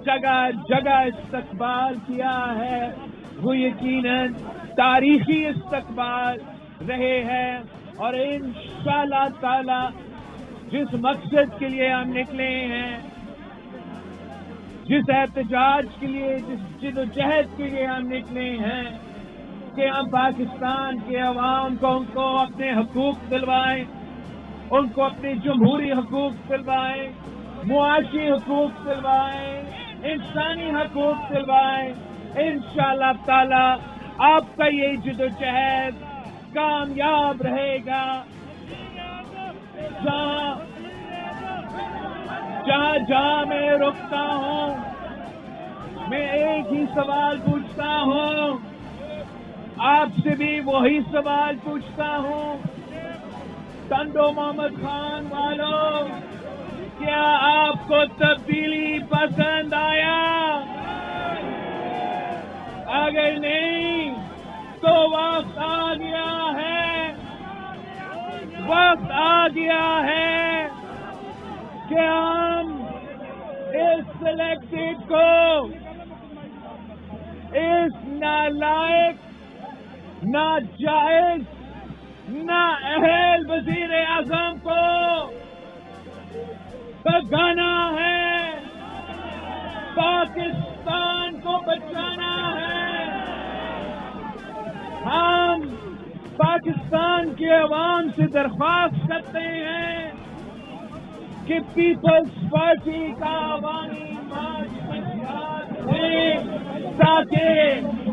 جگہ جگہ استقبال کیا ہے وہ یقیناً تاریخی استقبال رہے ہیں، اور انشاءاللہ تعالی جس مقصد کے لیے ہم نکلے ہیں، جس احتجاج کے لیے، جس جدوجہد کے لیے ہم نکلے ہیں کہ ہم پاکستان کے عوام کو ان کو اپنے حقوق دلوائیں، ان کو اپنے جمہوری حقوق دلوائیں، معاشی حقوق دلوائیں، انسانی حقوق دلوائیں، انشاءاللہ تعالی آپ کا یہ جدوجہد کامیاب رہے گا۔ جہاں میں رکتا ہوں میں ایک ہی سوال پوچھتا ہوں، آپ سے بھی وہی سوال پوچھتا ہوں، ٹنڈو محمد خان والوں، کیا آپ کو تبدیلی پسند آیا؟ اگر نہیں تو وقت آ گیا ہے، وقت آ گیا ہے کہ ہم اس سلیکٹڈ کو، اس نالائق، ناجائز، نااہل وزیر اعظم کو بھگانا ہے، پاکستان کو بچانا ہے۔ ہم پاکستان کے عوام سے درخواست کرتے ہیں کہ پیپلز پارٹی کا عوامی مارچ دیں تاکہ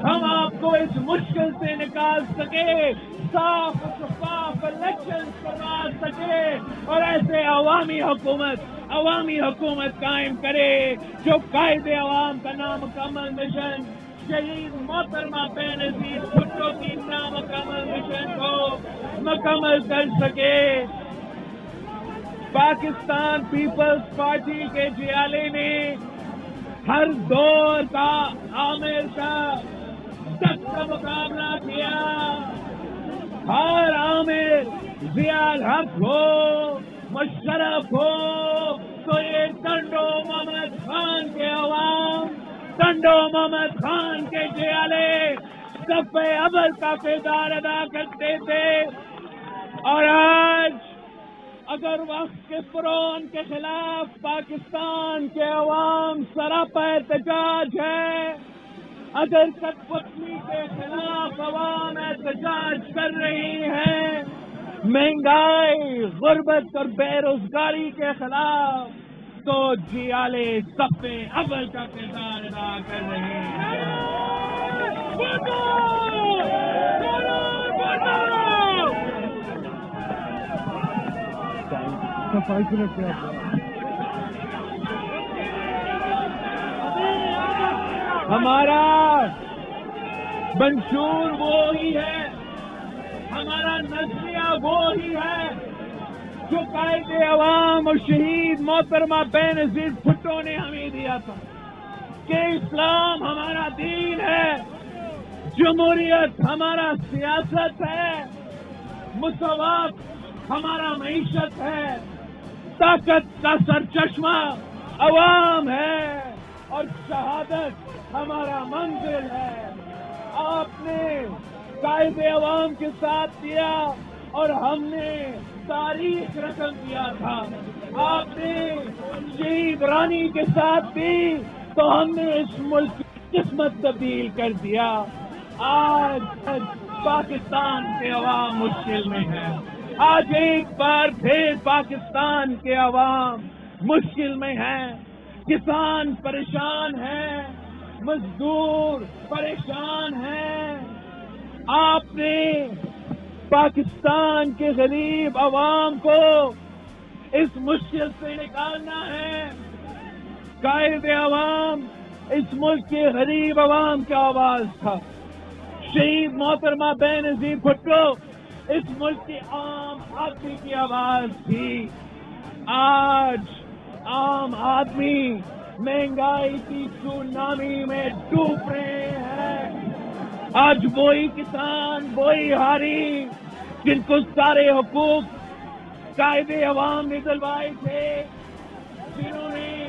ہم آپ کو اس مشکل سے نکال سکے، صاف و شفاف الیکشن کروا سکے، اور ایسے عوامی حکومت قائم کرے جو قائد عوام کا نامکمل مشن شہید محترمہ بینظیر بھٹو کی نامکمل مشن کو مکمل کر سکے۔ پاکستان پیپلز پارٹی کے جیالے نے ہر دور کا عامر کا سخت کا مقابلہ کیا، ہر عامر ضیاء الحق ہو، مشرف ہو، تو یہ ٹنڈو محمد خان کے عوام، ٹنڈو محمد خان کے جیالے صف اول کا کردار ادا کرتے تھے، اور آج اگر وقت کے فرعون کے خلاف پاکستان کے عوام سراپا احتجاج ہے، اگر کٹپٹلی کے خلاف عوام احتجاج کر رہی ہیں، مہنگائی، غربت اور بے روزگاری کے خلاف، تو جیالے صف اول کا کردار ادا کر رہے ہیں۔ ہمارا منشور وہی ہے، ہمارا نظریہ وہی ہے جو قائد عوام اور شہید محترمہ بینظیر بھٹو نے ہمیں دیا تھا کہ اسلام ہمارا دین ہے، جمہوریت ہمارا سیاست ہے، مساوات ہمارا معیشت ہے، طاقت کا سرچشمہ عوام ہے، اور شہادت ہمارا منزل ہے۔ آپ نے قائد عوام کے ساتھ دیا اور ہم نے تاریخ رقم دیا تھا، آپ نے شہید رانی کے ساتھ دی تو ہم نے اس ملک کی قسمت تبدیل کر دیا۔ آج پاکستان کے عوام مشکل میں ہے، آج ایک بار پھر پاکستان کے عوام مشکل میں ہیں، کسان پریشان ہیں، مزدور پریشان ہیں۔ آپ نے پاکستان کے غریب عوام کو اس مشکل سے نکالنا ہے۔ قائد عوام اس ملک کے غریب عوام کا آواز تھا، شہید محترمہ بینظیر بھٹو اس ملک کے عام آدمی کی آواز تھی۔ آج عام آدمی مہنگائی کی سونامی میں ڈوب رہے ہیں۔ آج وہی کسان، وہی ہاری جن کو سارے حقوق قائد عوام نے دلوائے تھے، جنہوں نے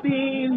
3